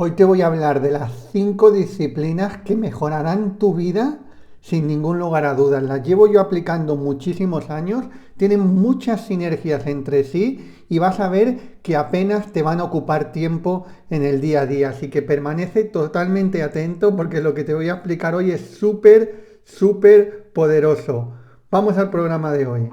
Hoy te voy a hablar de las 5 disciplinas que mejorarán tu vida sin ningún lugar a dudas. Las llevo yo aplicando muchísimos años, tienen muchas sinergias entre sí y vas a ver que apenas te van a ocupar tiempo en el día a día. Así que permanece totalmente atento porque lo que te voy a explicar hoy es súper poderoso. Vamos al programa de hoy.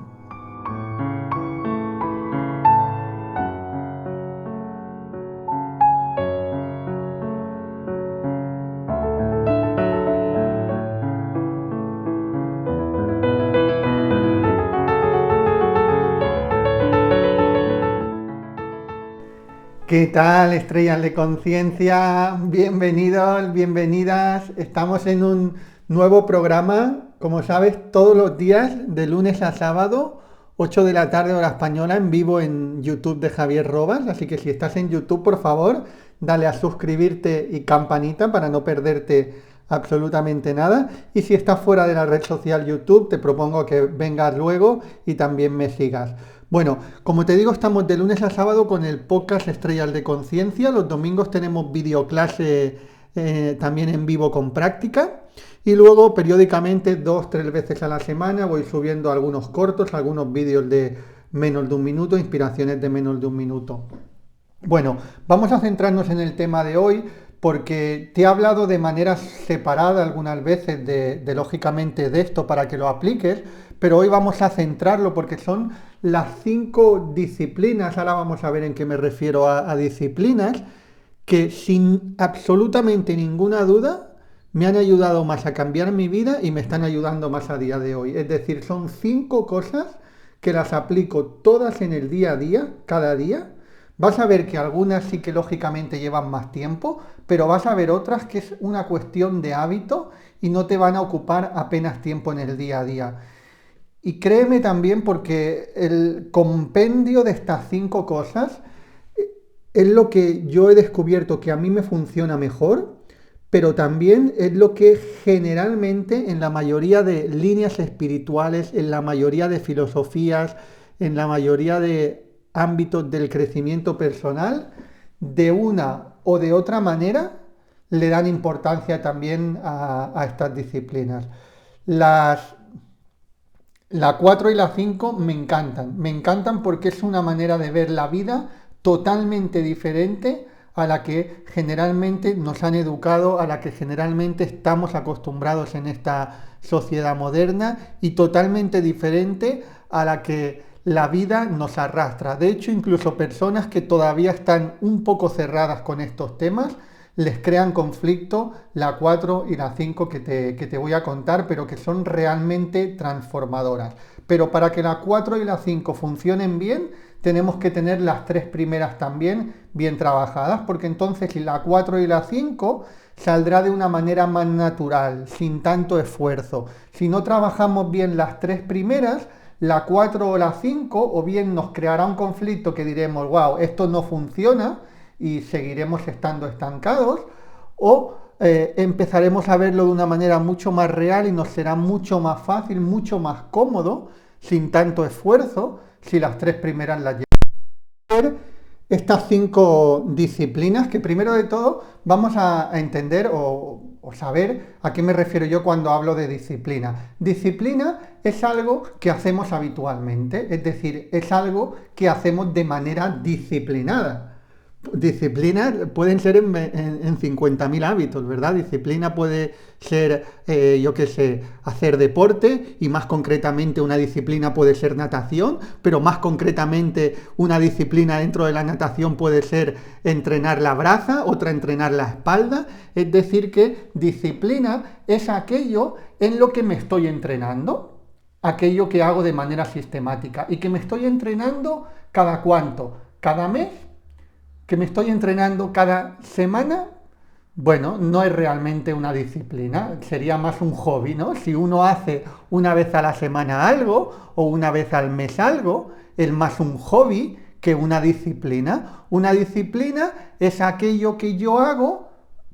¿Qué tal, estrellas de conciencia? Bienvenidos, bienvenidas. Estamos en un nuevo programa, como sabes, todos los días, de lunes a sábado, 8 de la tarde hora española, en vivo en YouTube de Javier Robas. Así que si estás en YouTube, por favor, dale a suscribirte y campanita para no perderte absolutamente nada. Y si estás fuera de la red social YouTube, te propongo que vengas luego y también me sigas. Bueno, como te digo, estamos de lunes a sábado con el podcast Estrellas de Conciencia. Los domingos tenemos videoclase también en vivo con práctica. Y luego, periódicamente, 2, 3 veces a la semana, voy subiendo algunos cortos, algunos vídeos de menos de un minuto, inspiraciones de menos de un minuto. Bueno, vamos a centrarnos en el tema de hoy porque te he hablado de manera separada algunas veces lógicamente de esto para que lo apliques, pero hoy vamos a centrarlo porque son las 5 disciplinas, ahora vamos a ver en qué me refiero a disciplinas, que sin absolutamente ninguna duda me han ayudado más a cambiar mi vida y me están ayudando más a día de hoy. Es decir, son 5 cosas que las aplico todas en el día a día, cada día. Vas a ver que algunas sí que lógicamente llevan más tiempo, pero vas a ver otras que es una cuestión de hábito y no te van a ocupar apenas tiempo en el día a día. Y créeme también porque el compendio de estas 5 cosas es lo que yo he descubierto que a mí me funciona mejor, pero también es lo que generalmente en la mayoría de líneas espirituales, en la mayoría de filosofías, en la mayoría de ámbitos del crecimiento personal, de una o de otra manera le dan importancia también a estas disciplinas. Las la 4 y la 5 me encantan porque es una manera de ver la vida totalmente diferente a la que generalmente nos han educado, a la que generalmente estamos acostumbrados en esta sociedad moderna y totalmente diferente a la que la vida nos arrastra. De hecho, incluso personas que todavía están un poco cerradas con estos temas, les crean conflicto la 4 y la 5 que te voy a contar, pero que son realmente transformadoras. Pero para que la 4 y la 5 funcionen bien, tenemos que tener las 3 primeras también bien trabajadas, porque entonces la 4 y la 5 saldrá de una manera más natural, sin tanto esfuerzo. Si no trabajamos bien las 3 primeras, la 4 o la 5 o bien nos creará un conflicto que diremos, wow, esto no funciona, y seguiremos estando estancados, o empezaremos a verlo de una manera mucho más real y nos será mucho más fácil, mucho más cómodo, sin tanto esfuerzo, si las 3 primeras las llevamos. Estas 5 disciplinas que primero de todo vamos a entender o saber a qué me refiero yo cuando hablo de disciplina. Disciplina es algo que hacemos habitualmente, es decir, es algo que hacemos de manera disciplinada. Disciplinas pueden ser en 50.000 hábitos, ¿verdad? Disciplina puede ser, yo qué sé, hacer deporte, y más concretamente una disciplina puede ser natación, pero más concretamente una disciplina dentro de la natación puede ser entrenar la braza, otra entrenar la espalda. Es decir, que disciplina es aquello en lo que me estoy entrenando, aquello que hago de manera sistemática y que me estoy entrenando cada cuánto, cada mes, que me estoy entrenando cada semana. Bueno, no es realmente una disciplina, sería más un hobby, ¿no? Si uno hace una vez a la semana algo o una vez al mes algo, es más un hobby que una disciplina. Una disciplina es aquello que yo hago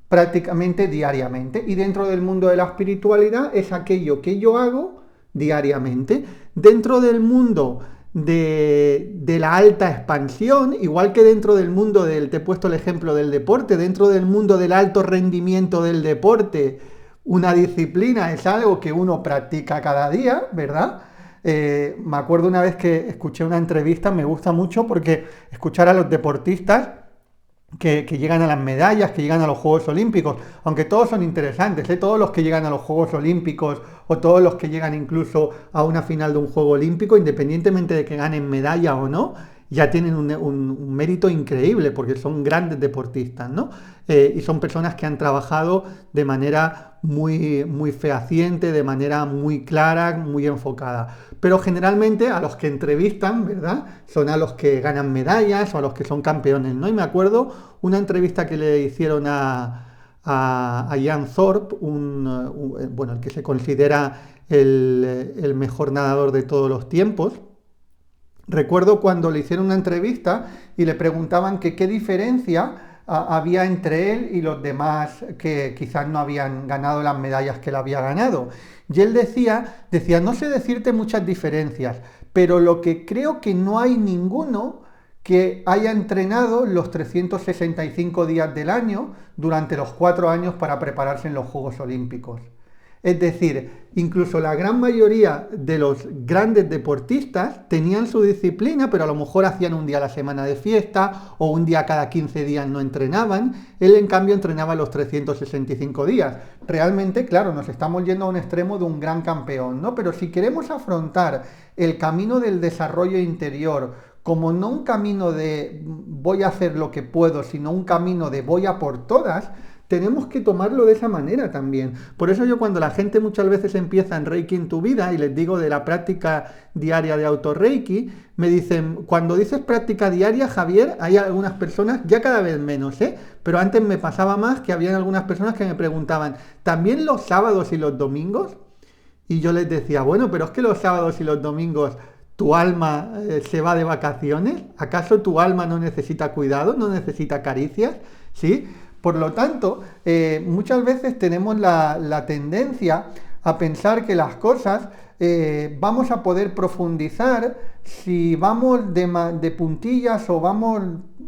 prácticamente diariamente, y dentro del mundo de la espiritualidad es aquello que yo hago diariamente. Dentro del mundo de la alta expansión, igual que dentro del mundo te he puesto el ejemplo del deporte, dentro del mundo del alto rendimiento del deporte, una disciplina es algo que uno practica cada día, ¿verdad? Me acuerdo una vez que escuché una entrevista, me gusta mucho porque escuchar a los deportistas que llegan a las medallas, que llegan a los Juegos Olímpicos, aunque todos son interesantes, ¿eh? Todos los que llegan a los Juegos Olímpicos o todos los que llegan incluso a una final de un Juego Olímpico, independientemente de que ganen medalla o no, ya tienen un mérito increíble porque son grandes deportistas, ¿no? Y son personas que han trabajado de manera muy, muy fehaciente, de manera muy clara, muy enfocada. Pero generalmente a los que entrevistan, ¿verdad? Son a los que ganan medallas o a los que son campeones, ¿no? Y me acuerdo una entrevista que le hicieron a Ian Thorpe, bueno, el que se considera el mejor nadador de todos los tiempos. Recuerdo cuando le hicieron una entrevista y le preguntaban que qué diferencia había entre él y los demás que quizás no habían ganado las medallas que él había ganado. Y él decía, no sé decirte muchas diferencias, pero lo que creo que no hay ninguno que haya entrenado los 365 días del año durante los 4 años para prepararse en los Juegos Olímpicos. Es decir, incluso la gran mayoría de los grandes deportistas tenían su disciplina, pero a lo mejor hacían un día a la semana de fiesta o un día cada 15 días no entrenaban. Él, en cambio, entrenaba los 365 días. Realmente, claro, nos estamos yendo a un extremo de un gran campeón, ¿no? Pero si queremos afrontar el camino del desarrollo interior como no un camino de voy a hacer lo que puedo, sino un camino de voy a por todas, tenemos que tomarlo de esa manera también. Por eso yo cuando la gente muchas veces empieza en Reiki en tu vida y les digo de la práctica diaria de autorreiki, me dicen, cuando dices práctica diaria, Javier, hay algunas personas, ya cada vez menos, pero antes me pasaba más que había algunas personas que me preguntaban, ¿también los sábados y los domingos? Y yo les decía, bueno, pero es que los sábados y los domingos tu alma se va de vacaciones. ¿Acaso tu alma no necesita cuidado, no necesita caricias? ¿Sí? Por lo tanto, muchas veces tenemos la tendencia a pensar que las cosas vamos a poder profundizar si vamos de puntillas o vamos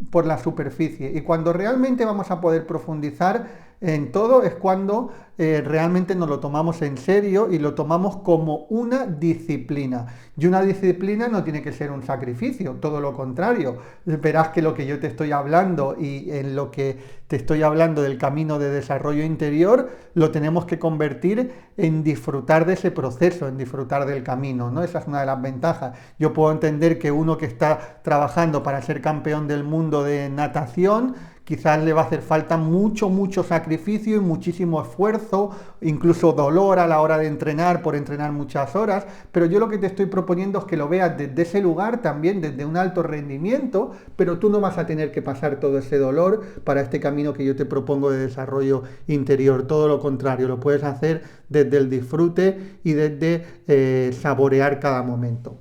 por la superficie. Y cuando realmente vamos a poder profundizar en todo es cuando realmente nos lo tomamos en serio y lo tomamos como una disciplina. Y una disciplina no tiene que ser un sacrificio, todo lo contrario. Verás que lo que yo te estoy hablando y en lo que te estoy hablando del camino de desarrollo interior, lo tenemos que convertir en disfrutar de ese proceso, en disfrutar del camino, ¿no? Esa es una de las ventajas. Yo puedo entender que uno que está trabajando para ser campeón del mundo de natación, quizás le va a hacer falta mucho, mucho sacrificio y muchísimo esfuerzo, incluso dolor a la hora de entrenar por entrenar muchas horas, pero yo lo que te estoy proponiendo es que lo veas desde ese lugar también, desde un alto rendimiento, pero tú no vas a tener que pasar todo ese dolor para este camino que yo te propongo de desarrollo interior, todo lo contrario, lo puedes hacer desde el disfrute y desde saborear cada momento.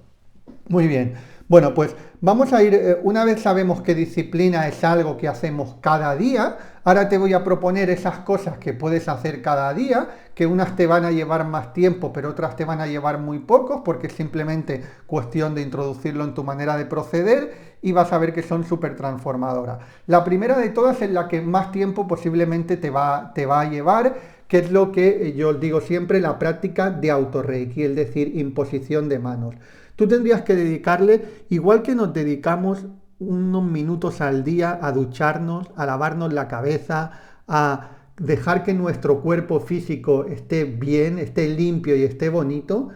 Muy bien. Bueno, pues vamos a ir, una vez sabemos que disciplina es algo que hacemos cada día, ahora te voy a proponer esas cosas que puedes hacer cada día, que unas te van a llevar más tiempo, pero otras te van a llevar muy pocos, porque es simplemente cuestión de introducirlo en tu manera de proceder y vas a ver que son súper transformadoras. La primera de todas es la que más tiempo posiblemente te va a llevar, que es lo que yo digo siempre, la práctica de autorreiki, es decir, imposición de manos. Tú tendrías que dedicarle, igual que nos dedicamos unos minutos al día a ducharnos, a lavarnos la cabeza, a dejar que nuestro cuerpo físico esté bien, esté limpio y esté bonito,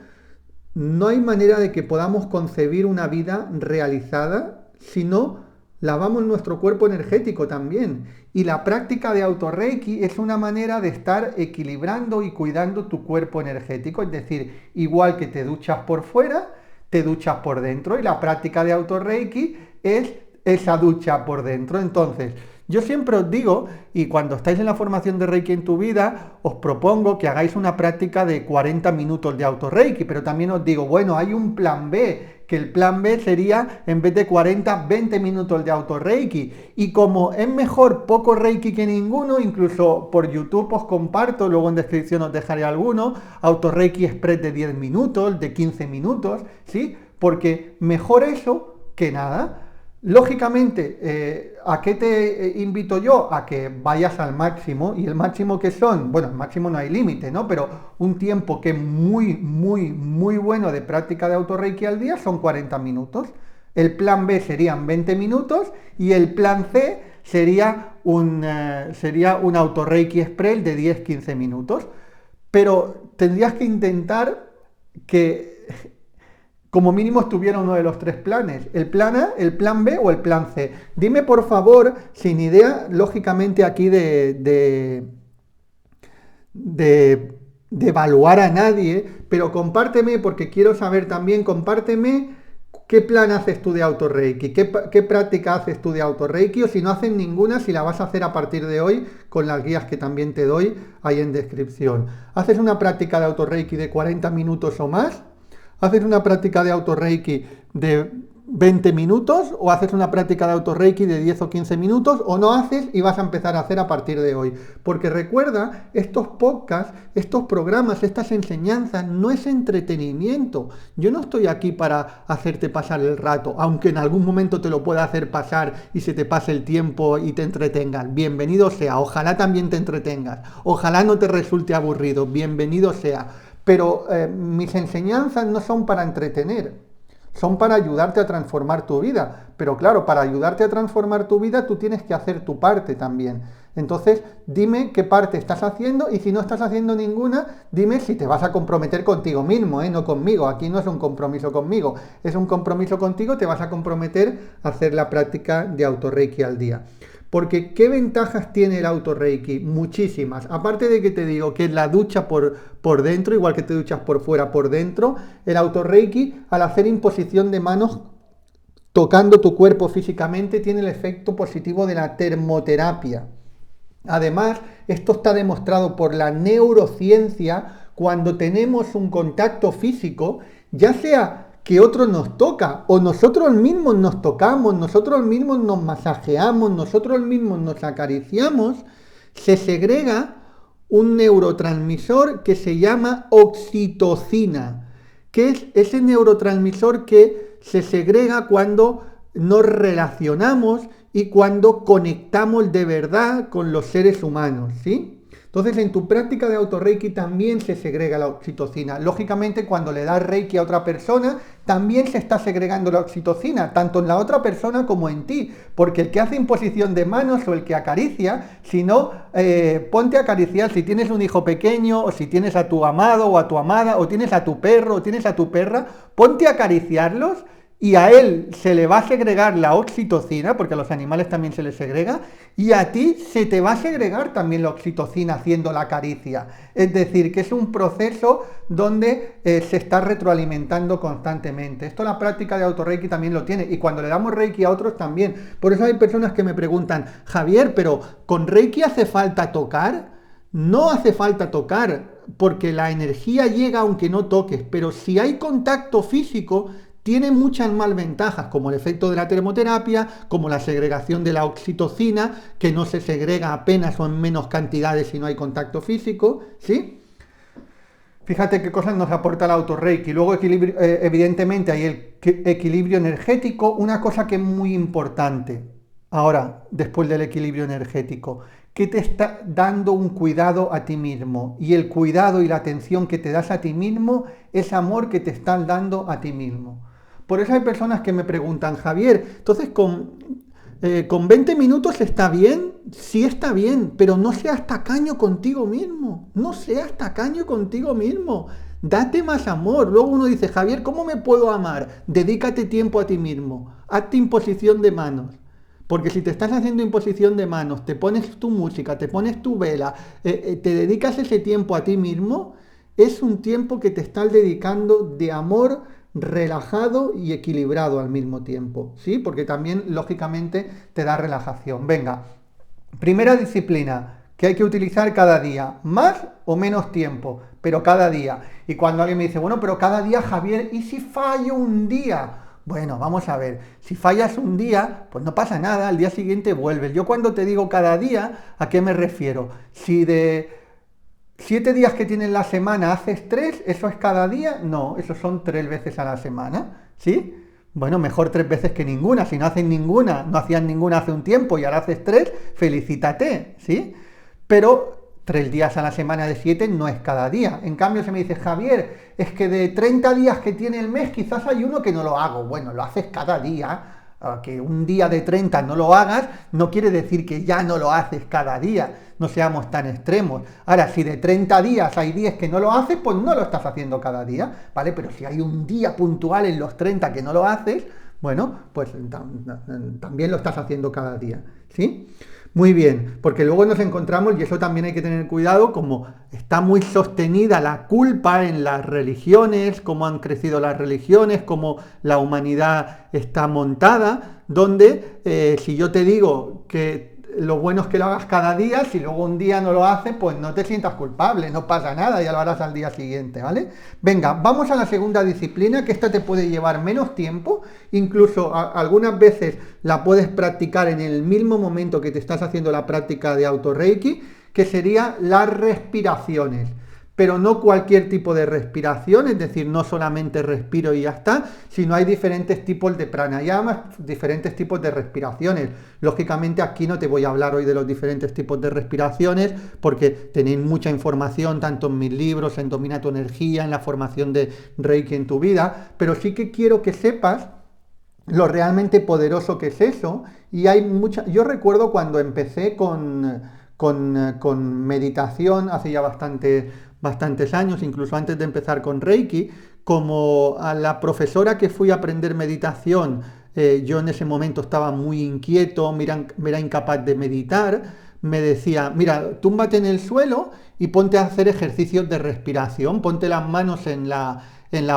no hay manera de que podamos concebir una vida realizada si no lavamos nuestro cuerpo energético también. Y la práctica de autorreiki es una manera de estar equilibrando y cuidando tu cuerpo energético, es decir, igual que te duchas por fuera, te duchas por dentro, y la práctica de autorreiki es esa ducha por dentro. Entonces, yo siempre os digo, y cuando estáis en la formación de Reiki en tu vida, os propongo que hagáis una práctica de 40 minutos de autorreiki, pero también os digo, bueno, hay un plan B, que el plan B sería, en vez de 40, 20 minutos de autorreiki. Y como es mejor poco reiki que ninguno, incluso por YouTube os comparto, luego en descripción os dejaré alguno, autorreiki express de 10 minutos, de 15 minutos, ¿sí? porque mejor eso que nada. Lógicamente, ¿a qué te invito yo? A que vayas al máximo, y el máximo que son, bueno, el máximo no hay límite, ¿no? Pero un tiempo que es muy, muy, muy bueno de práctica de autorreiki al día son 40 minutos. El plan B serían 20 minutos y el plan C sería un autorreiki express de 10-15 minutos. Pero tendrías que intentar que como mínimo estuviera uno de los tres planes, el plan A, el plan B o el plan C. Dime por favor, sin idea, lógicamente aquí de evaluar a nadie, pero compárteme, porque quiero saber también, compárteme qué plan haces tú de autorreiki, qué práctica haces tú de autorreiki, o si no haces ninguna, si la vas a hacer a partir de hoy con las guías que también te doy ahí en descripción. ¿Haces una práctica de autorreiki de 40 minutos o más? ¿Haces una práctica de autorreiki de 20 minutos o haces una práctica de autorreiki de 10 o 15 minutos o no haces y vas a empezar a hacer a partir de hoy? Porque recuerda, estos podcasts, estos programas, estas enseñanzas no es entretenimiento. Yo no estoy aquí para hacerte pasar el rato, aunque en algún momento te lo pueda hacer pasar y se te pase el tiempo y te entretengas. Bienvenido sea, ojalá también te entretengas, ojalá no te resulte aburrido, bienvenido sea. Pero mis enseñanzas no son para entretener, son para ayudarte a transformar tu vida. Pero claro, para ayudarte a transformar tu vida tú tienes que hacer tu parte también. Entonces, dime qué parte estás haciendo y si no estás haciendo ninguna, dime si te vas a comprometer contigo mismo, no conmigo. Aquí no es un compromiso conmigo, es un compromiso contigo, te vas a comprometer a hacer la práctica de autorreiki al día. Porque ¿qué ventajas tiene el autorreiki? Muchísimas. Aparte de que te digo que es la ducha por dentro, igual que te duchas por fuera, por dentro, el autorreiki, al hacer imposición de manos, tocando tu cuerpo físicamente, tiene el efecto positivo de la termoterapia. Además, esto está demostrado por la neurociencia. Cuando tenemos un contacto físico, ya sea que otro nos toca o nosotros mismos nos tocamos, nosotros mismos nos masajeamos, nosotros mismos nos acariciamos, se segrega un neurotransmisor que se llama oxitocina, que es ese neurotransmisor que se segrega cuando nos relacionamos y cuando conectamos de verdad con los seres humanos, ¿sí? Entonces, en tu práctica de autorreiki también se segrega la oxitocina. Lógicamente, cuando le das reiki a otra persona, también se está segregando la oxitocina, tanto en la otra persona como en ti. Porque el que hace imposición de manos o el que acaricia, si no, ponte a acariciar. Si tienes un hijo pequeño, o si tienes a tu amado o a tu amada, o tienes a tu perro o tienes a tu perra, ponte a acariciarlos. Y a él se le va a segregar la oxitocina, porque a los animales también se les segrega, y a ti se te va a segregar también la oxitocina haciendo la caricia. Es decir, que es un proceso donde se está retroalimentando constantemente. Esto la práctica de autorreiki también lo tiene, y cuando le damos reiki a otros también. Por eso hay personas que me preguntan, Javier, ¿pero con reiki hace falta tocar? No hace falta tocar, porque la energía llega aunque no toques, pero si hay contacto físico, tiene muchas más ventajas, como el efecto de la termoterapia, como la segregación de la oxitocina, que no se segrega apenas o en menos cantidades si no hay contacto físico, ¿sí? Fíjate qué cosas nos aporta el autorreiki. Luego, evidentemente, hay el equilibrio energético, una cosa que es muy importante. Ahora, después del equilibrio energético, que te está dando un cuidado a ti mismo. Y el cuidado y la atención que te das a ti mismo es amor que te están dando a ti mismo. Por eso hay personas que me preguntan, Javier, entonces con 20 minutos está bien, sí está bien, pero no seas tacaño contigo mismo, no seas tacaño contigo mismo, date más amor. Luego uno dice, Javier, ¿cómo me puedo amar? Dedícate tiempo a ti mismo, hazte imposición de manos. Porque si te estás haciendo imposición de manos, te pones tu música, te pones tu vela, te dedicas ese tiempo a ti mismo, es un tiempo que te estás dedicando de amor relajado y equilibrado al mismo tiempo, ¿sí? Porque también, lógicamente, te da relajación. Venga, primera disciplina que hay que utilizar cada día, más o menos tiempo, pero cada día. Y cuando alguien me dice, bueno, pero cada día, Javier, ¿y si fallo un día? Bueno, vamos a ver, si fallas un día, pues no pasa nada, al día siguiente vuelves. Yo cuando te digo cada día, ¿a qué me refiero? Si de 7 días que tienes la semana, ¿haces 3? ¿Eso es cada día? No, eso son 3 veces a la semana, ¿sí? Bueno, mejor 3 veces que ninguna. Si no haces ninguna, no hacías ninguna hace un tiempo y ahora haces 3, felicítate, ¿sí? Pero 3 días a la semana de 7 no es cada día. En cambio, si me dices, Javier, es que de 30 días que tiene el mes, quizás hay uno que no lo hago. Bueno, lo haces cada día. Que un día de 30 no lo hagas, no quiere decir que ya no lo haces cada día. No seamos tan extremos. Ahora, si de 30 días hay 10 que no lo haces, pues no lo estás haciendo cada día, ¿vale? Pero si hay un día puntual en los 30 que no lo haces, bueno, pues también lo estás haciendo cada día, ¿sí? Muy bien, porque luego nos encontramos, y eso también hay que tener cuidado, como está muy sostenida la culpa en las religiones, cómo han crecido las religiones, cómo la humanidad está montada, donde si yo te digo que lo bueno es que lo hagas cada día, si luego un día no lo haces, pues no te sientas culpable, no pasa nada, ya lo harás al día siguiente, ¿vale? Venga, vamos a la segunda disciplina, que esta te puede llevar menos tiempo, incluso algunas veces la puedes practicar en el mismo momento que te estás haciendo la práctica de autorreiki, que sería las respiraciones. Pero no cualquier tipo de respiración, es decir, no solamente respiro y ya está, sino hay diferentes tipos de pranayamas, diferentes tipos de respiraciones. Lógicamente aquí no te voy a hablar hoy de los diferentes tipos de respiraciones, porque tenéis mucha información, tanto en mis libros, en Domina tu Energía, en la formación de Reiki en tu vida, pero sí que quiero que sepas lo realmente poderoso que es eso, y hay mucha... Yo recuerdo cuando empecé con meditación, hace ya bastantes años, incluso antes de empezar con Reiki, como a la profesora que fui a aprender meditación, yo en ese momento estaba muy inquieto, me era incapaz de meditar, me decía, mira, túmbate en el suelo y ponte a hacer ejercicios de respiración, ponte las manos en la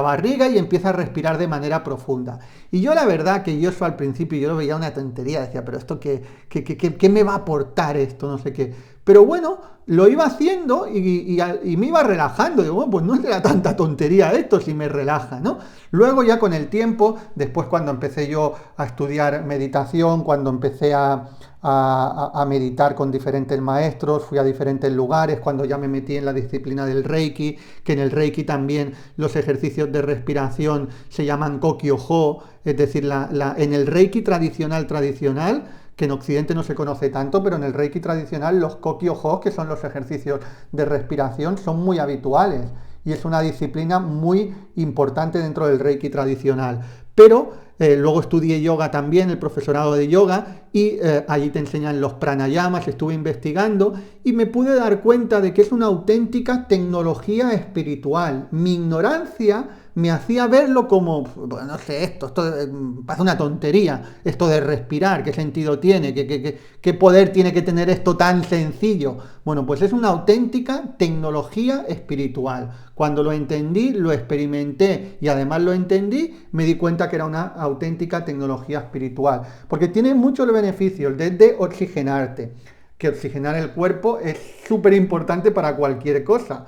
barriga y empieza a respirar de manera profunda. Y yo la verdad que yo eso al principio yo lo veía una tontería, decía, pero esto ¿qué me va a aportar esto? No sé qué. Pero bueno, lo iba haciendo y me iba relajando. Digo, bueno, pues no era tanta tontería esto si me relaja, ¿no? Luego ya con el tiempo, después cuando empecé yo a estudiar meditación, cuando empecé a meditar con diferentes maestros, fui a diferentes lugares, cuando ya me metí en la disciplina del Reiki, que en el Reiki también los ejercicios de respiración se llaman Kokyo-ho, es decir, en el Reiki tradicional, que en Occidente no se conoce tanto, pero en el Reiki tradicional los Kokyo-ho, que son los ejercicios de respiración, son muy habituales y es una disciplina muy importante dentro del Reiki tradicional. Pero luego estudié yoga también, el profesorado de yoga, y allí te enseñan los pranayamas, estuve investigando y me pude dar cuenta de que es una auténtica tecnología espiritual. Mi ignorancia me hacía verlo como, bueno, no sé, esto parece una tontería, esto de respirar, ¿qué sentido tiene? ¿Qué poder tiene que tener esto tan sencillo? Bueno, pues es una auténtica tecnología espiritual. Cuando lo entendí, lo experimenté y además lo entendí, me di cuenta que era una auténtica tecnología espiritual, porque tiene muchos beneficios, desde oxigenarte, que oxigenar el cuerpo es súper importante para cualquier cosa,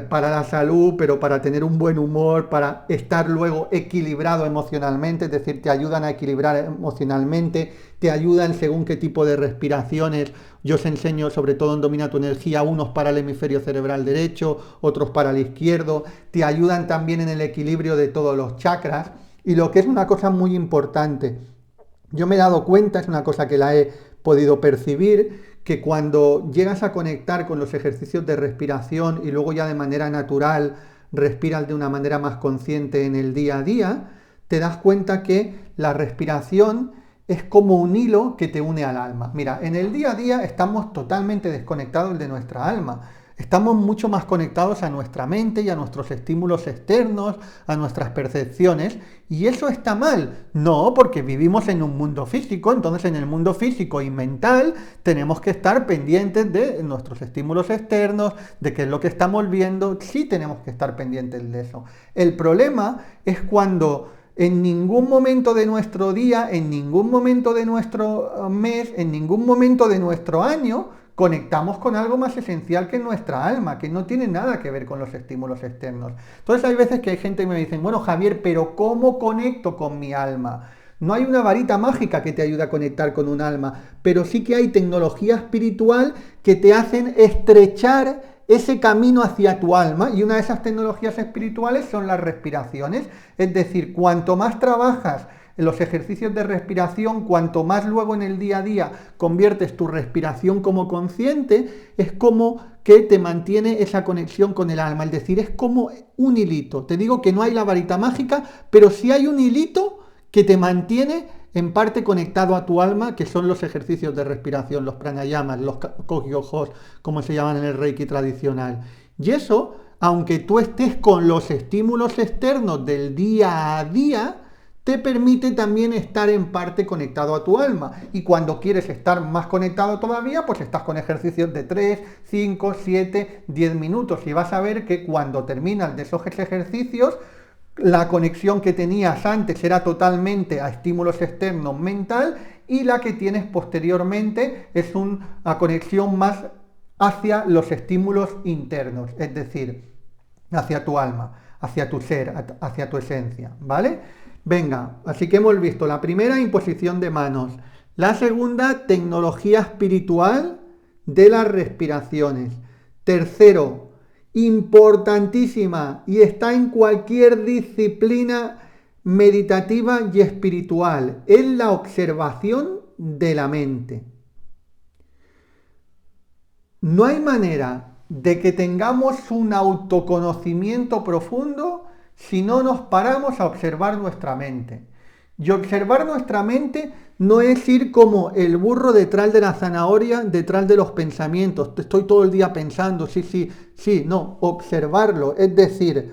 para la salud, pero para tener un buen humor, para estar luego equilibrado emocionalmente, es decir, te ayudan a equilibrar emocionalmente, te ayudan según qué tipo de respiraciones. Yo os enseño, sobre todo en Domina tu Energía, unos para el hemisferio cerebral derecho, otros para el izquierdo, te ayudan también en el equilibrio de todos los chakras, y lo que es una cosa muy importante, yo me he dado cuenta, es una cosa que la he podido percibir, que cuando llegas a conectar con los ejercicios de respiración y luego ya de manera natural respiras de una manera más consciente en el día a día, te das cuenta que la respiración es como un hilo que te une al alma. Mira, en el día a día estamos totalmente desconectados de nuestra alma. Estamos mucho más conectados a nuestra mente y a nuestros estímulos externos, a nuestras percepciones, y eso está mal. No, porque vivimos en un mundo físico, entonces en el mundo físico y mental tenemos que estar pendientes de nuestros estímulos externos, de qué es lo que estamos viendo, sí tenemos que estar pendientes de eso. El problema es cuando en ningún momento de nuestro día, en ningún momento de nuestro mes, en ningún momento de nuestro año, conectamos con algo más esencial que nuestra alma, que no tiene nada que ver con los estímulos externos. Entonces hay veces que hay gente que me dice, bueno, Javier, pero ¿cómo conecto con mi alma? No hay una varita mágica que te ayude a conectar con un alma, pero sí que hay tecnología espiritual que te hacen estrechar ese camino hacia tu alma, y una de esas tecnologías espirituales son las respiraciones. Es decir, cuanto más trabajas en los ejercicios de respiración, cuanto más luego en el día a día conviertes tu respiración como consciente, es como que te mantiene esa conexión con el alma. Es decir, es como un hilito. Te digo que no hay la varita mágica, pero sí hay un hilito que te mantiene en parte conectado a tu alma, que son los ejercicios de respiración, los pranayamas, los kokyojos, como se llaman en el Reiki tradicional. Y eso, aunque tú estés con los estímulos externos del día a día, te permite también estar en parte conectado a tu alma. Y cuando quieres estar más conectado todavía, pues estás con ejercicios de 3, 5, 7, 10 minutos. Y vas a ver que cuando terminas de esos ejercicios, la conexión que tenías antes era totalmente a estímulos externos mental, y la que tienes posteriormente es una conexión más hacia los estímulos internos, es decir, hacia tu alma, hacia tu ser, hacia tu esencia, ¿vale? Venga, así que hemos visto la primera, imposición de manos, la segunda, tecnología espiritual de las respiraciones, tercero, importantísima, y está en cualquier disciplina meditativa y espiritual, es la observación de la mente. No hay manera de que tengamos un autoconocimiento profundo si no nos paramos a observar nuestra mente. Y observar nuestra mente no es ir como el burro detrás de la zanahoria, detrás de los pensamientos. Estoy todo el día pensando, sí, no, observarlo. Es decir,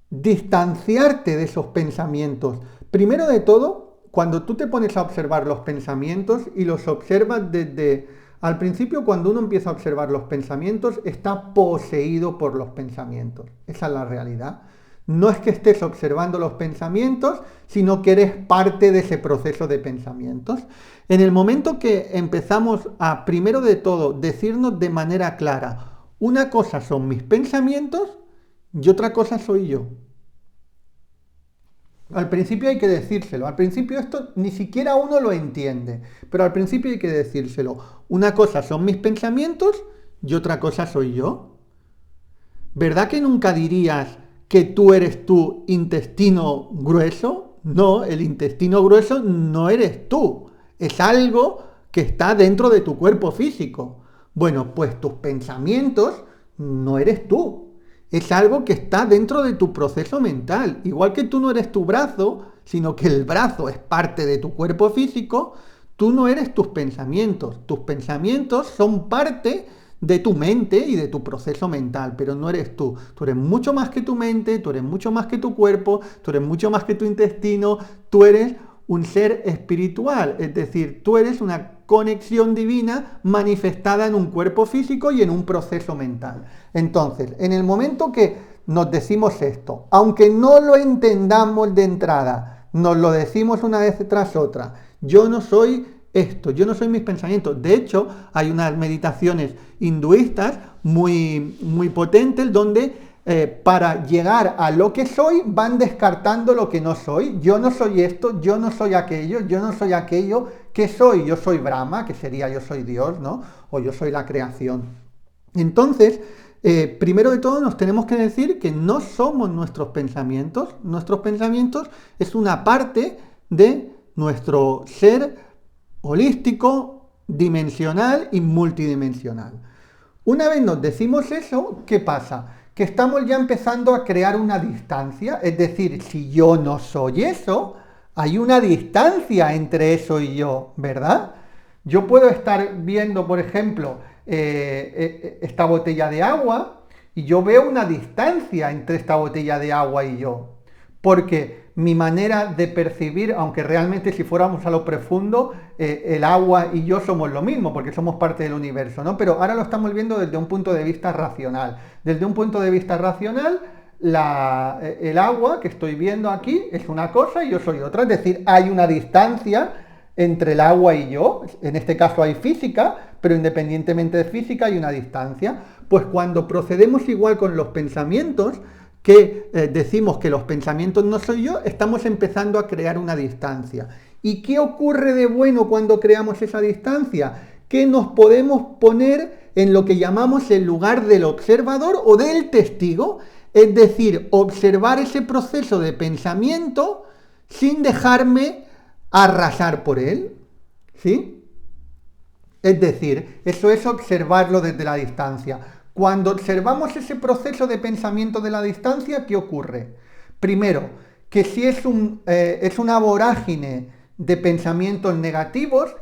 distanciarte de esos pensamientos. Primero de todo, cuando tú te pones a observar los pensamientos y los observas desde... Al principio, cuando uno empieza a observar los pensamientos, está poseído por los pensamientos. Esa es la realidad. No es que estés observando los pensamientos, sino que eres parte de ese proceso de pensamientos. En el momento que empezamos a, primero de todo, decirnos de manera clara, una cosa son mis pensamientos y otra cosa soy yo. Al principio hay que decírselo. Al principio esto ni siquiera uno lo entiende, pero al principio hay que decírselo. Una cosa son mis pensamientos y otra cosa soy yo. ¿Verdad que nunca dirías que tú eres tu intestino grueso? No, el intestino grueso no eres tú. Es algo que está dentro de tu cuerpo físico. Bueno, pues tus pensamientos no eres tú. Es algo que está dentro de tu proceso mental. Igual que tú no eres tu brazo, sino que el brazo es parte de tu cuerpo físico, tú no eres tus pensamientos. Tus pensamientos son parte de tu mente y de tu proceso mental, pero no eres tú. Tú eres mucho más que tu mente, tú eres mucho más que tu cuerpo, tú eres mucho más que tu intestino, tú eres un ser espiritual, es decir, tú eres una conexión divina manifestada en un cuerpo físico y en un proceso mental. Entonces, en el momento que nos decimos esto, aunque no lo entendamos de entrada, nos lo decimos una vez tras otra, yo no soy esto, yo no soy mis pensamientos. De hecho, hay unas meditaciones hinduistas muy potentes donde para llegar a lo que soy van descartando lo que no soy. Yo no soy esto, yo no soy aquello, yo no soy aquello. ¿Qué soy? Yo soy Brahma, que sería yo soy Dios, ¿no? O yo soy la creación. Entonces, primero de todo nos tenemos que decir que no somos nuestros pensamientos. Nuestros pensamientos es una parte de nuestro ser holístico, dimensional y multidimensional. Una vez nos decimos eso, ¿qué pasa? Que estamos ya empezando a crear una distancia, es decir, si yo no soy eso, hay una distancia entre eso y yo, ¿verdad? Yo puedo estar viendo, por ejemplo, esta botella de agua y yo veo una distancia entre esta botella de agua y yo, porque mi manera de percibir, aunque realmente si fuéramos a lo profundo, el agua y yo somos lo mismo, porque somos parte del universo, ¿no? Pero ahora lo estamos viendo desde un punto de vista racional. Desde un punto de vista racional, el agua que estoy viendo aquí es una cosa y yo soy otra, es decir, hay una distancia entre el agua y yo, en este caso hay física, pero independientemente de física hay una distancia. Pues cuando procedemos igual con los pensamientos, que decimos que los pensamientos no soy yo, estamos empezando a crear una distancia. ¿Y qué ocurre de bueno cuando creamos esa distancia? Que nos podemos poner en lo que llamamos el lugar del observador o del testigo, es decir, observar ese proceso de pensamiento sin dejarme arrasar por él, ¿sí? Es decir, eso es observarlo desde la distancia. Cuando observamos ese proceso de pensamiento de la distancia, ¿qué ocurre? Primero, que si es una vorágine de pensamientos negativos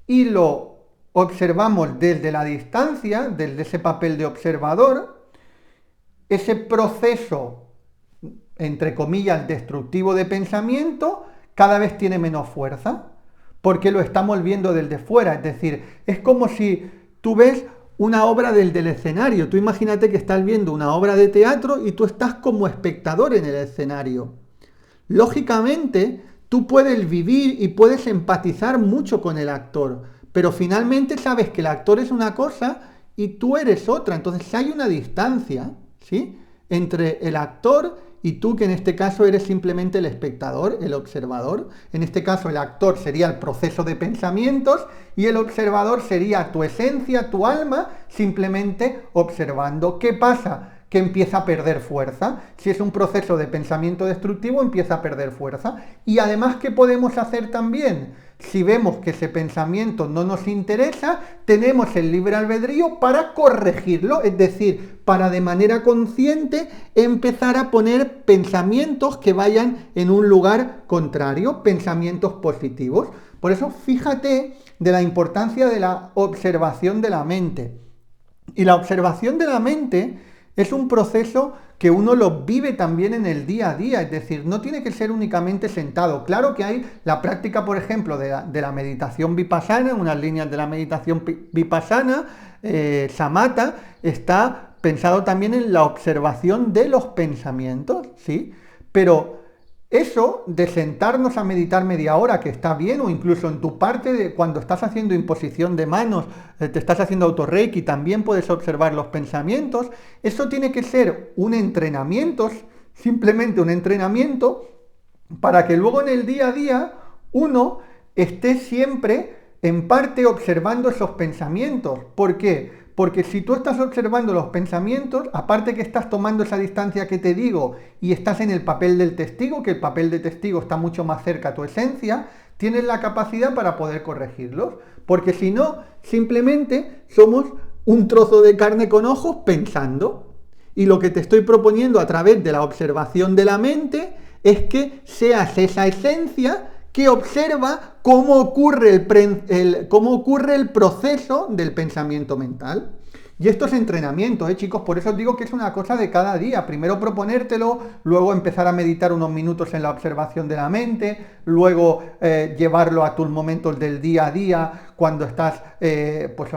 y lo observamos desde la distancia, desde ese papel de observador, ese proceso, entre comillas, destructivo de pensamiento, cada vez tiene menos fuerza, porque lo estamos viendo desde fuera. Es decir, es como si tú ves una obra del escenario. Tú imagínate que estás viendo una obra de teatro y tú estás como espectador en el escenario. Lógicamente, tú puedes vivir y puedes empatizar mucho con el actor, pero finalmente sabes que el actor es una cosa y tú eres otra. Entonces hay una distancia, ¿sí?, entre el actor y tú, que en este caso eres simplemente el espectador, el observador. En este caso el actor sería el proceso de pensamientos y el observador sería tu esencia, tu alma, simplemente observando. ¿Qué pasa? Que empieza a perder fuerza. Si es un proceso de pensamiento destructivo, empieza a perder fuerza. Y además, ¿qué podemos hacer también? Si vemos que ese pensamiento no nos interesa, tenemos el libre albedrío para corregirlo, es decir, para de manera consciente empezar a poner pensamientos que vayan en un lugar contrario, pensamientos positivos. Por eso, fíjate de la importancia de la observación de la mente. Y la observación de la mente es un proceso que uno lo vive también en el día a día, es decir, no tiene que ser únicamente sentado. Claro que hay la práctica, por ejemplo, de la meditación vipassana, unas líneas de la meditación vipassana, samatha, está pensado también en la observación de los pensamientos, ¿sí? Pero eso de sentarnos a meditar media hora, que está bien, o incluso en tu parte de cuando estás haciendo imposición de manos, te estás haciendo autorreiki, también puedes observar los pensamientos. Eso tiene que ser un entrenamiento, simplemente un entrenamiento, para que luego en el día a día uno esté siempre en parte observando esos pensamientos. ¿Por qué? Porque si tú estás observando los pensamientos, aparte que estás tomando esa distancia que te digo y estás en el papel del testigo, que el papel de testigo está mucho más cerca a tu esencia, tienes la capacidad para poder corregirlos. Porque si no, simplemente somos un trozo de carne con ojos pensando. Y lo que te estoy proponiendo a través de la observación de la mente es que seas esa esencia que observa cómo ocurre el proceso del pensamiento mental. Y esto es entrenamiento, chicos, por eso os digo que es una cosa de cada día. Primero proponértelo, luego empezar a meditar unos minutos en la observación de la mente, luego llevarlo a tus momentos del día a día, cuando estás pues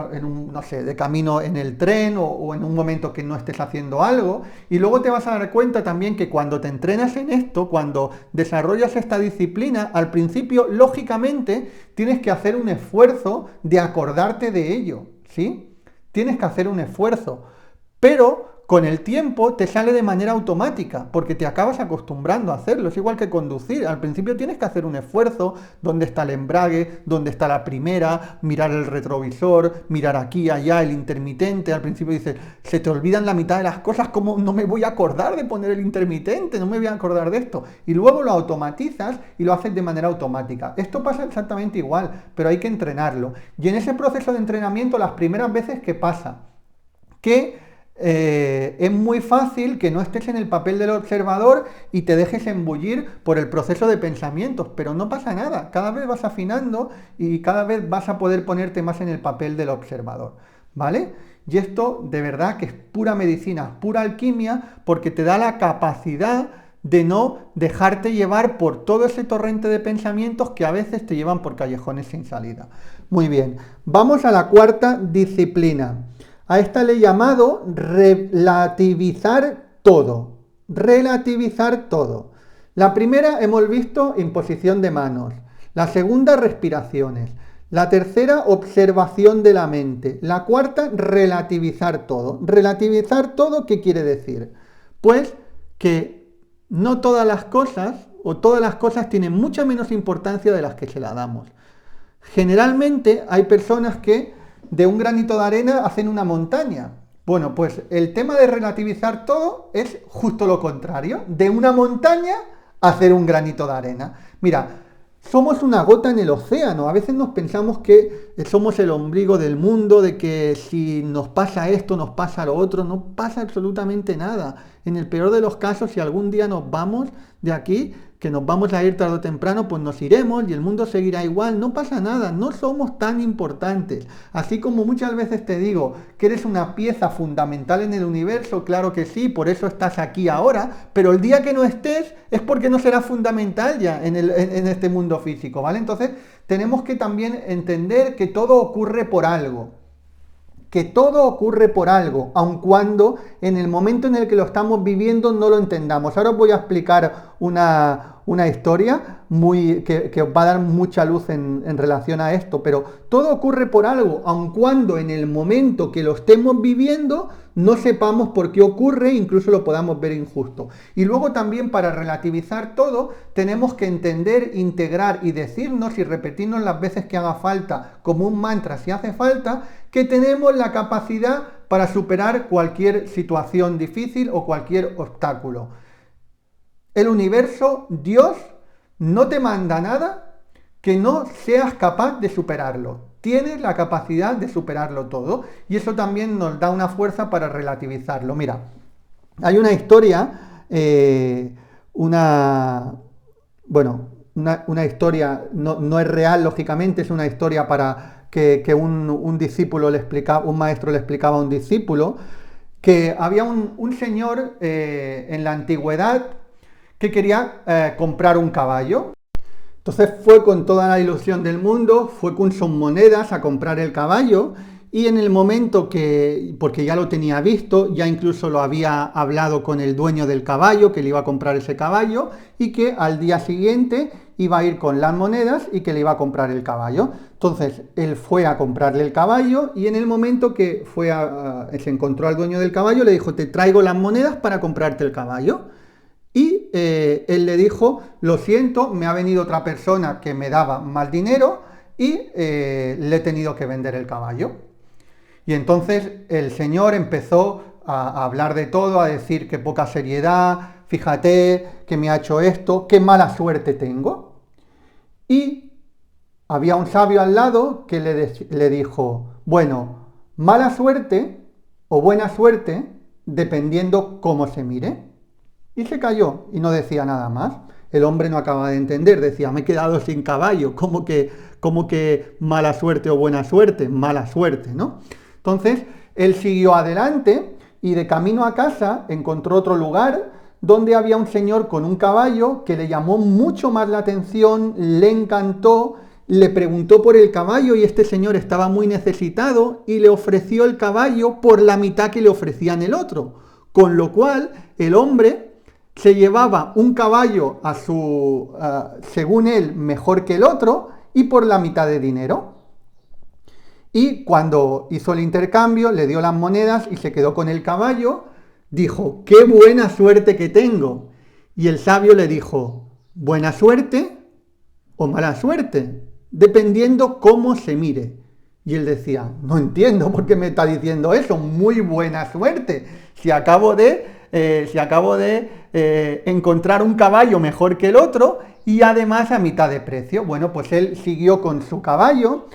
de camino en el tren o en un momento que no estés haciendo algo. Y luego te vas a dar cuenta también que cuando te entrenas en esto, cuando desarrollas esta disciplina, al principio, lógicamente, tienes que hacer un esfuerzo de acordarte de ello, ¿sí? Tienes que hacer un esfuerzo, pero con el tiempo te sale de manera automática, porque te acabas acostumbrando a hacerlo. Es igual que conducir. Al principio tienes que hacer un esfuerzo, dónde está el embrague, dónde está la primera, mirar el retrovisor, mirar aquí, allá, el intermitente. Al principio dices, se te olvidan la mitad de las cosas, como no me voy a acordar de poner el intermitente, no me voy a acordar de esto. Y luego lo automatizas y lo haces de manera automática. Esto pasa exactamente igual, pero hay que entrenarlo. Y en ese proceso de entrenamiento, las primeras veces, ¿qué pasa? Que es muy fácil que no estés en el papel del observador y te dejes embullir por el proceso de pensamientos, pero no pasa nada, cada vez vas afinando y cada vez vas a poder ponerte más en el papel del observador, ¿vale? Y esto de verdad que es pura medicina, pura alquimia, porque te da la capacidad de no dejarte llevar por todo ese torrente de pensamientos que a veces te llevan por callejones sin salida. Muy bien, vamos a la cuarta disciplina. A esta le he llamado relativizar todo. Relativizar todo. La primera hemos visto imposición de manos. La segunda, respiraciones. La tercera, observación de la mente. La cuarta, relativizar todo. Relativizar todo, ¿qué quiere decir? Pues que no todas las cosas, o todas las cosas tienen mucha menos importancia de las que se la damos. Generalmente hay personas que de un granito de arena hacen una montaña. Bueno, pues el tema de relativizar todo es justo lo contrario, de una montaña hacer un granito de arena. Mira, somos una gota en el océano. A veces nos pensamos que somos el ombligo del mundo, de que si nos pasa esto, nos pasa lo otro. No pasa absolutamente nada. En el peor de los casos, si algún día nos vamos de aquí, que nos vamos a ir tarde o temprano, pues nos iremos y el mundo seguirá igual. No pasa nada, no somos tan importantes. Así como muchas veces te digo que eres una pieza fundamental en el universo, claro que sí, por eso estás aquí ahora, pero el día que no estés es porque no serás fundamental ya en este mundo físico, ¿vale? Entonces tenemos que también entender que todo ocurre por algo. Que todo ocurre por algo, aun cuando en el momento en el que lo estamos viviendo no lo entendamos. Ahora os voy a explicar una historia que os va a dar mucha luz en relación a esto, pero todo ocurre por algo, aun cuando en el momento que lo estemos viviendo no sepamos por qué ocurre, incluso lo podamos ver injusto. Y luego también, para relativizar todo, tenemos que entender, integrar y decirnos y repetirnos las veces que haga falta, como un mantra si hace falta, que tenemos la capacidad para superar cualquier situación difícil o cualquier obstáculo. El universo, Dios, no te manda nada que no seas capaz de superarlo. Tienes la capacidad de superarlo todo, y eso también nos da una fuerza para relativizarlo. Mira, hay una historia, una historia, no es real, lógicamente, es una historia para que un discípulo le explicaba, un maestro le explicaba a un discípulo, que había un señor en la antigüedad que quería comprar un caballo. Entonces fue con toda la ilusión del mundo, fue con sus monedas a comprar el caballo, y en el momento que, porque ya lo tenía visto, ya incluso lo había hablado con el dueño del caballo, que le iba a comprar ese caballo, y que al día siguiente iba a ir con las monedas y que le iba a comprar el caballo. Entonces él fue a comprarle el caballo, y en el momento que se encontró al dueño del caballo, le dijo: te traigo las monedas para comprarte el caballo. Y él le dijo: lo siento, me ha venido otra persona que me daba más dinero y le he tenido que vender el caballo. Y entonces el señor empezó a hablar de todo, a decir que poca seriedad, fíjate que me ha hecho esto, qué mala suerte tengo. Y había un sabio al lado que le dijo: bueno, mala suerte o buena suerte, dependiendo cómo se mire. Y se calló y no decía nada más. El hombre no acaba de entender, decía: me he quedado sin caballo, ¿cómo que mala suerte o buena suerte? Mala suerte, ¿no? Entonces, él siguió adelante y de camino a casa encontró otro lugar donde había un señor con un caballo que le llamó mucho más la atención, le encantó, le preguntó por el caballo, y este señor estaba muy necesitado y le ofreció el caballo por la mitad que le ofrecían el otro. Con lo cual, el hombre se llevaba un caballo según él, mejor que el otro, y por la mitad de dinero. Y cuando hizo el intercambio, le dio las monedas y se quedó con el caballo. Dijo: ¡qué buena suerte que tengo! Y el sabio le dijo: buena suerte o mala suerte, dependiendo cómo se mire. Y él decía: no entiendo por qué me está diciendo eso, muy buena suerte, si acabo de encontrar un caballo mejor que el otro y además a mitad de precio. Bueno, pues él siguió con su caballo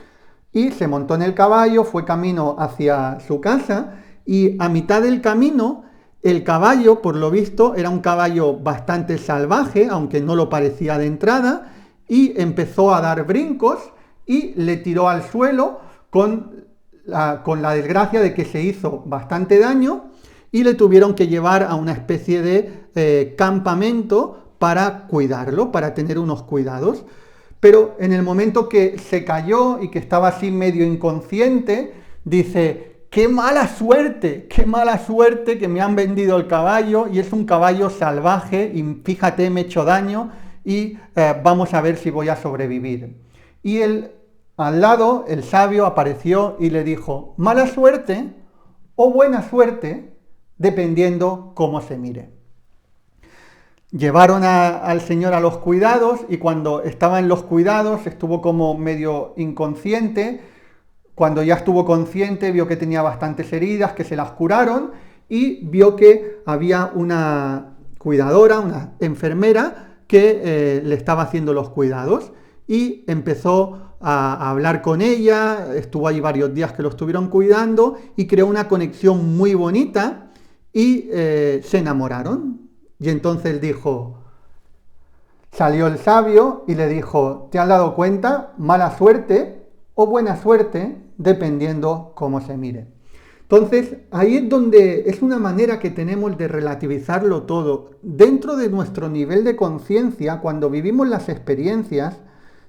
y se montó en el caballo, fue camino hacia su casa, y a mitad del camino el caballo, por lo visto, era un caballo bastante salvaje, aunque no lo parecía de entrada, y empezó a dar brincos y le tiró al suelo con la desgracia de que se hizo bastante daño, y le tuvieron que llevar a una especie de campamento para cuidarlo, para tener unos cuidados. Pero en el momento que se cayó y que estaba así medio inconsciente, dice: ¡qué mala suerte que me han vendido el caballo, y es un caballo salvaje, y fíjate, me he hecho daño, y vamos a ver si voy a sobrevivir! Y al lado, el sabio apareció y le dijo: mala suerte o buena suerte, dependiendo cómo se mire. Llevaron al señor a los cuidados, y cuando estaba en los cuidados estuvo como medio inconsciente. Cuando ya estuvo consciente, vio que tenía bastantes heridas, que se las curaron y vio que había una cuidadora, una enfermera que le estaba haciendo los cuidados y empezó a hablar con ella, estuvo ahí varios días que lo estuvieron cuidando y creó una conexión muy bonita y se enamoraron. Y entonces salió el sabio y le dijo, ¿te has dado cuenta? Mala suerte o buena suerte, dependiendo cómo se mire. Entonces, ahí es donde es una manera que tenemos de relativizarlo todo. Dentro de nuestro nivel de conciencia, cuando vivimos las experiencias,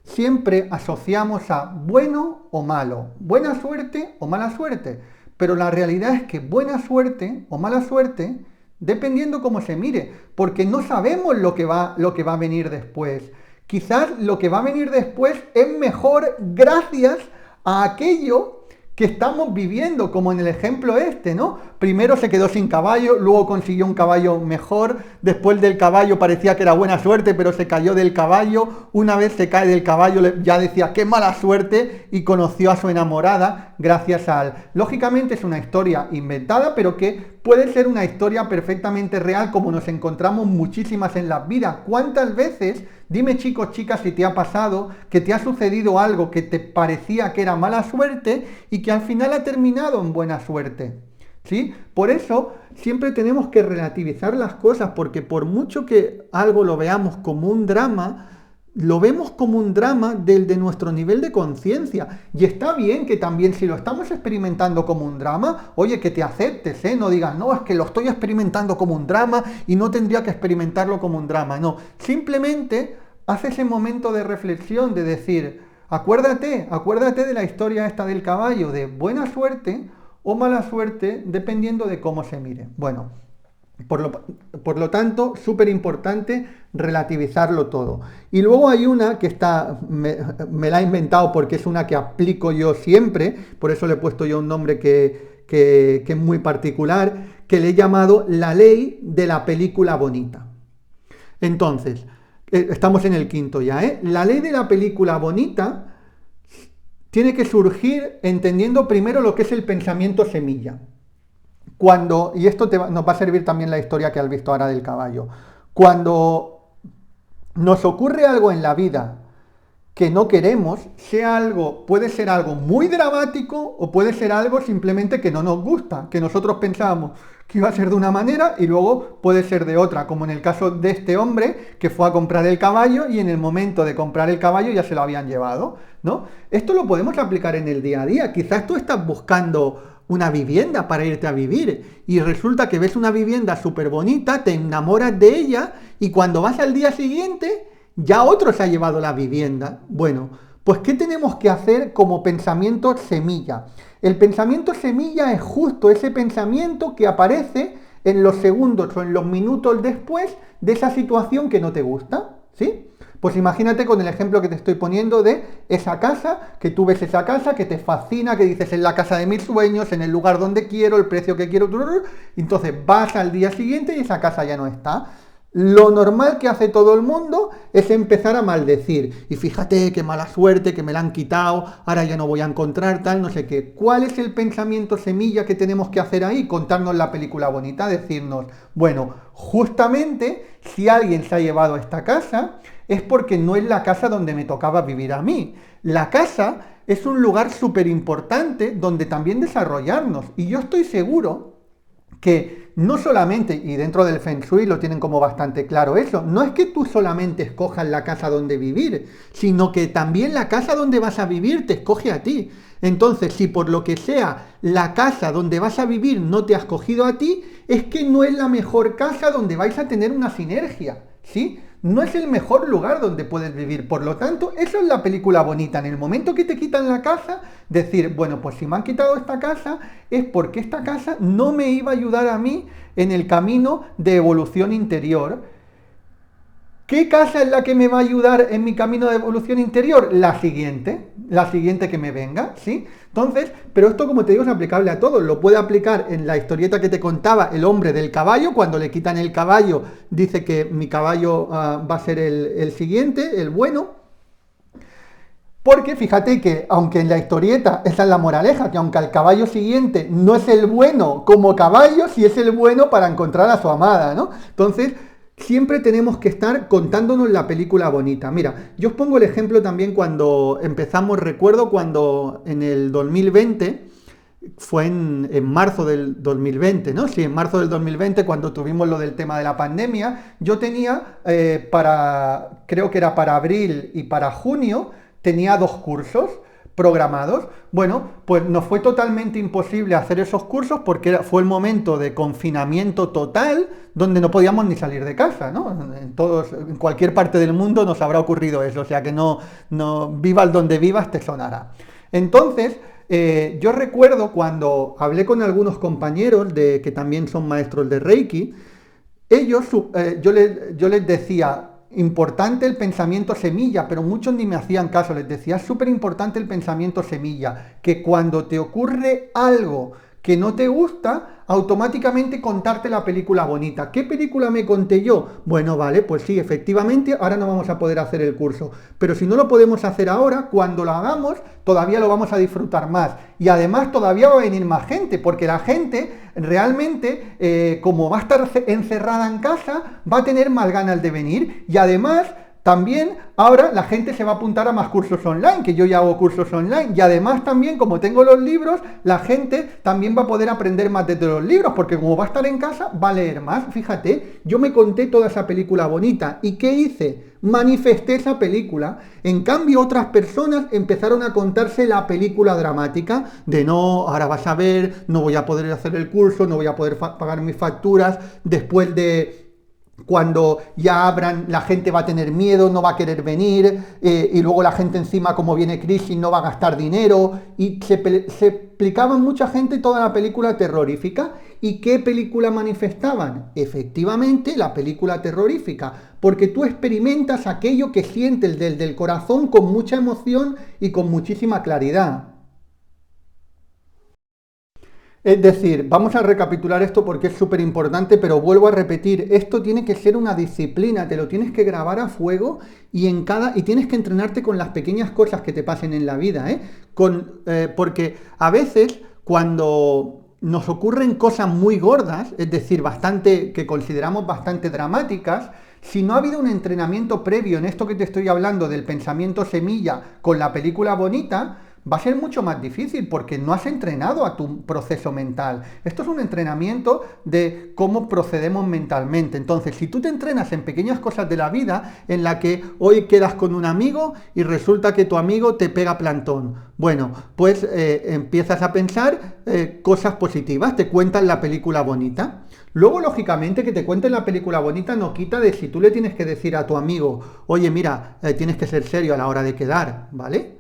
siempre asociamos a bueno o malo, buena suerte o mala suerte. Pero la realidad es que buena suerte o mala suerte, dependiendo cómo se mire, porque no sabemos lo que va a venir después. Quizás lo que va a venir después es mejor gracias a aquello que estamos viviendo, como en el ejemplo ¿no? Primero se quedó sin caballo, luego consiguió un caballo mejor, después del caballo parecía que era buena suerte, pero se cayó del caballo, una vez se cae del caballo ya decía qué mala suerte y conoció a su enamorada gracias Lógicamente es una historia inventada, pero que puede ser una historia perfectamente real, como nos encontramos muchísimas en la vida. ¿Cuántas veces, dime chicos, chicas, si te ha pasado que te ha sucedido algo que te parecía que era mala suerte y que al final ha terminado en buena suerte? ¿Sí? Por eso siempre tenemos que relativizar las cosas, porque por mucho que algo lo veamos como un drama, lo vemos como un drama de nuestro nivel de conciencia. Y está bien que también si lo estamos experimentando como un drama, oye, que te aceptes, no digas, no, es que lo estoy experimentando como un drama y no tendría que experimentarlo como un drama. No, simplemente haz ese momento de reflexión, de decir, acuérdate de la historia esta del caballo, de buena suerte o mala suerte, dependiendo de cómo se mire. Bueno, por lo tanto, súper importante relativizarlo todo. Y luego hay una que me la he inventado porque es una que aplico yo siempre, por eso le he puesto yo un nombre que es muy particular, que le he llamado la ley de la película bonita. Entonces, estamos en el quinto ya, ¿eh? La ley de la película bonita tiene que surgir entendiendo primero lo que es el pensamiento semilla. Y esto nos va a servir también la historia que has visto ahora del caballo. Cuando nos ocurre algo en la vida que no queremos, puede ser algo muy dramático o puede ser algo simplemente que no nos gusta, que nosotros pensábamos que iba a ser de una manera y luego puede ser de otra, como en el caso de este hombre que fue a comprar el caballo y en el momento de comprar el caballo ya se lo habían llevado, ¿no? Esto lo podemos aplicar en el día a día. Quizás tú estás buscando una vivienda para irte a vivir y resulta que ves una vivienda súper bonita, te enamoras de ella y cuando vas al día siguiente ya otro se ha llevado la vivienda. Bueno, pues ¿qué tenemos que hacer como pensamiento semilla? El pensamiento semilla es justo ese pensamiento que aparece en los segundos o en los minutos después de esa situación que no te gusta, ¿sí? Pues imagínate con el ejemplo que te estoy poniendo de esa casa, que tú ves esa casa, que te fascina, que dices es la casa de mis sueños, en el lugar donde quiero, el precio que quiero, entonces vas al día siguiente y esa casa ya no está. Lo normal que hace todo el mundo es empezar a maldecir. Y fíjate qué mala suerte, que me la han quitado, ahora ya no voy a encontrar tal, no sé qué. ¿Cuál es el pensamiento semilla que tenemos que hacer ahí? Contarnos la película bonita, decirnos, bueno, justamente si alguien se ha llevado a esta casa es porque no es la casa donde me tocaba vivir a mí. La casa es un lugar súper importante donde también desarrollarnos. Y yo estoy seguro que no solamente, y dentro del Feng Shui lo tienen como bastante claro eso, no es que tú solamente escojas la casa donde vivir, sino que también la casa donde vas a vivir te escoge a ti. Entonces, si por lo que sea la casa donde vas a vivir no te ha escogido a ti, es que no es la mejor casa donde vais a tener una sinergia, ¿sí? No es el mejor lugar donde puedes vivir. Por lo tanto, eso es la película bonita. En el momento que te quitan la casa, decir, bueno, pues si me han quitado esta casa, es porque esta casa no me iba a ayudar a mí en el camino de evolución interior. ¿Qué casa es la que me va a ayudar en mi camino de evolución interior? La siguiente que me venga, ¿sí? Entonces, pero esto, como te digo, es aplicable a todo. Lo puede aplicar en la historieta que te contaba el hombre del caballo. Cuando le quitan el caballo, dice que mi caballo va a ser el siguiente, el bueno. Porque fíjate que, aunque en la historieta, esa es la moraleja, que aunque al caballo siguiente no es el bueno como caballo, sí es el bueno para encontrar a su amada, ¿no? Entonces, siempre tenemos que estar contándonos la película bonita. Mira, yo os pongo el ejemplo también cuando empezamos, recuerdo cuando en el 2020, fue en marzo del 2020, ¿no? Sí, en marzo del 2020, cuando tuvimos lo del tema de la pandemia, yo tenía creo que era para abril y para junio, tenía 2 cursos programados. Bueno, pues nos fue totalmente imposible hacer esos cursos porque fue el momento de confinamiento total donde no podíamos ni salir de casa, ¿no? En cualquier parte del mundo nos habrá ocurrido eso, o sea que no vivas donde vivas te sonará. Entonces, yo recuerdo cuando hablé con algunos compañeros que también son maestros de Reiki, yo les decía, importante el pensamiento semilla, pero muchos ni me hacían caso, les decía, es súper importante el pensamiento semilla, que cuando te ocurre algo que no te gusta, automáticamente contarte la película bonita. ¿Qué película me conté yo? Bueno, vale, pues sí, efectivamente, ahora no vamos a poder hacer el curso, pero si no lo podemos hacer ahora, cuando lo hagamos, todavía lo vamos a disfrutar más. Y además todavía va a venir más gente, porque la gente realmente, como va a estar encerrada en casa, va a tener más ganas de venir y además también ahora la gente se va a apuntar a más cursos online, que yo ya hago cursos online. Y además también, como tengo los libros, la gente también va a poder aprender más desde los libros, porque como va a estar en casa, va a leer más. Fíjate, yo me conté toda esa película bonita. ¿Y qué hice? Manifesté esa película. En cambio, otras personas empezaron a contarse la película dramática de no, ahora vas a ver, no voy a poder hacer el curso, no voy a poder pagar mis facturas, después de... Cuando ya abran, la gente va a tener miedo, no va a querer venir, y luego la gente encima, como viene crisis, no va a gastar dinero, y se explicaban mucha gente toda la película terrorífica. ¿Y qué película manifestaban? Efectivamente, la película terrorífica, porque tú experimentas aquello que sientes desde el corazón con mucha emoción y con muchísima claridad. Es decir, vamos a recapitular esto porque es súper importante, pero vuelvo a repetir, esto tiene que ser una disciplina, te lo tienes que grabar a fuego y tienes que entrenarte con las pequeñas cosas que te pasen en la vida, ¿eh? Porque a veces cuando nos ocurren cosas muy gordas, es decir, que consideramos bastante dramáticas, si no ha habido un entrenamiento previo en esto que te estoy hablando del pensamiento semilla con la película bonita, va a ser mucho más difícil porque no has entrenado a tu proceso mental. Esto es un entrenamiento de cómo procedemos mentalmente. Entonces, si tú te entrenas en pequeñas cosas de la vida, en la que hoy quedas con un amigo y resulta que tu amigo te pega plantón, bueno, pues empiezas a pensar cosas positivas, te cuentan la película bonita. Luego, lógicamente, que te cuenten la película bonita no quita de si tú le tienes que decir a tu amigo, oye, mira, tienes que ser serio a la hora de quedar, ¿vale?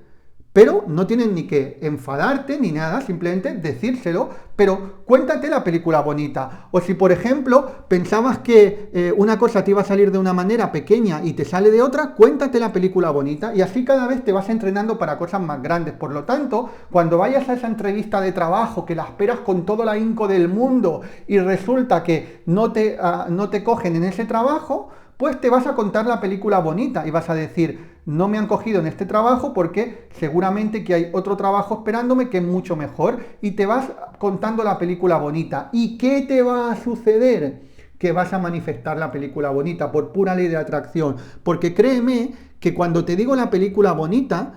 Pero no tienes ni que enfadarte ni nada, simplemente decírselo, pero cuéntate la película bonita. O si, por ejemplo, pensabas que una cosa te iba a salir de una manera pequeña y te sale de otra, cuéntate la película bonita y así cada vez te vas entrenando para cosas más grandes. Por lo tanto, cuando vayas a esa entrevista de trabajo, que la esperas con todo el ahínco del mundo y resulta que no te cogen en ese trabajo, pues te vas a contar la película bonita y vas a decir, no me han cogido en este trabajo porque seguramente que hay otro trabajo esperándome que es mucho mejor, y te vas contando la película bonita. ¿Y qué te va a suceder? Que vas a manifestar la película bonita por pura ley de atracción, porque créeme que cuando te digo la película bonita,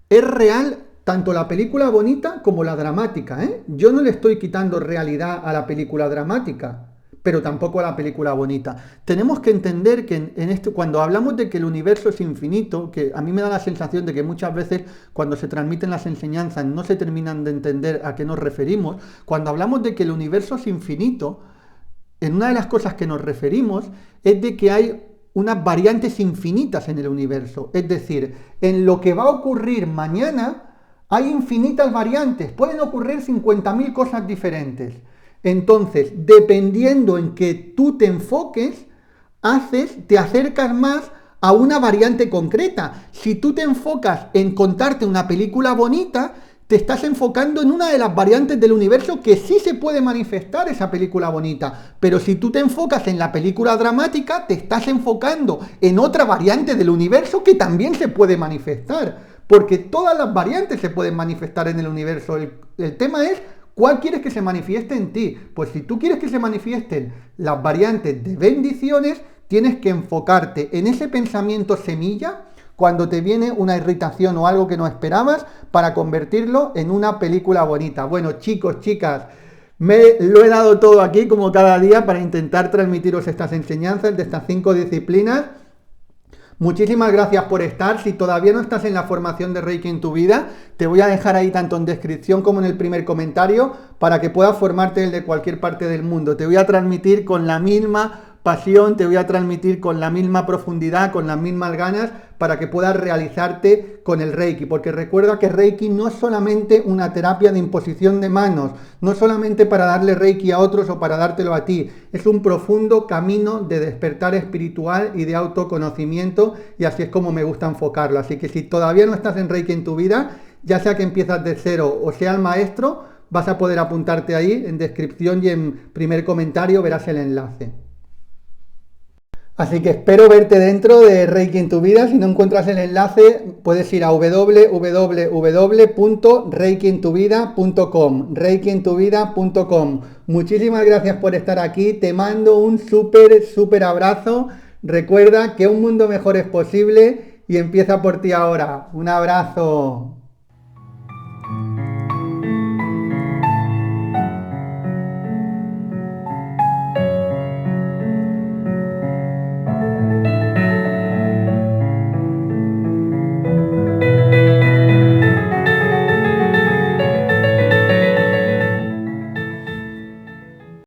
es real tanto la película bonita como la dramática, ¿eh? Yo no le estoy quitando realidad a la película dramática, pero tampoco a la película bonita. Tenemos que entender que en esto, cuando hablamos de que el universo es infinito, que a mí me da la sensación de que muchas veces cuando se transmiten las enseñanzas no se terminan de entender a qué nos referimos, cuando hablamos de que el universo es infinito, en una de las cosas que nos referimos es de que hay unas variantes infinitas en el universo. Es decir, en lo que va a ocurrir mañana hay infinitas variantes, pueden ocurrir 50.000 cosas diferentes. Entonces, dependiendo en que tú te enfoques, te acercas más a una variante concreta. Si tú te enfocas en contarte una película bonita, te estás enfocando en una de las variantes del universo que sí se puede manifestar esa película bonita. Pero si tú te enfocas en la película dramática, te estás enfocando en otra variante del universo que también se puede manifestar. Porque todas las variantes se pueden manifestar en el universo. El tema es, ¿cuál quieres que se manifieste en ti? Pues si tú quieres que se manifiesten las variantes de bendiciones, tienes que enfocarte en ese pensamiento semilla cuando te viene una irritación o algo que no esperabas para convertirlo en una película bonita. Bueno, chicos, chicas, lo he dado todo aquí como cada día para intentar transmitiros estas enseñanzas de estas 5 disciplinas. Muchísimas gracias por estar. Si todavía no estás en la formación de Reiki en tu vida, te voy a dejar ahí tanto en descripción como en el primer comentario para que puedas formarte desde cualquier parte del mundo. Te voy a transmitir con la misma pasión, te voy a transmitir con la misma profundidad, con las mismas ganas, para que puedas realizarte con el Reiki, porque recuerda que Reiki no es solamente una terapia de imposición de manos, no solamente para darle Reiki a otros o para dártelo a ti, es un profundo camino de despertar espiritual y de autoconocimiento, y así es como me gusta enfocarlo. Así que si todavía no estás en Reiki en tu vida, ya sea que empiezas de cero o sea el maestro, vas a poder apuntarte ahí en descripción y en primer comentario verás el enlace. Así que espero verte dentro de Reiki en tu vida. Si no encuentras el enlace, puedes ir a www.reikientuvida.com, reikientuvida.com. Muchísimas gracias por estar aquí. Te mando un súper abrazo. Recuerda que un mundo mejor es posible y empieza por ti ahora. Un abrazo.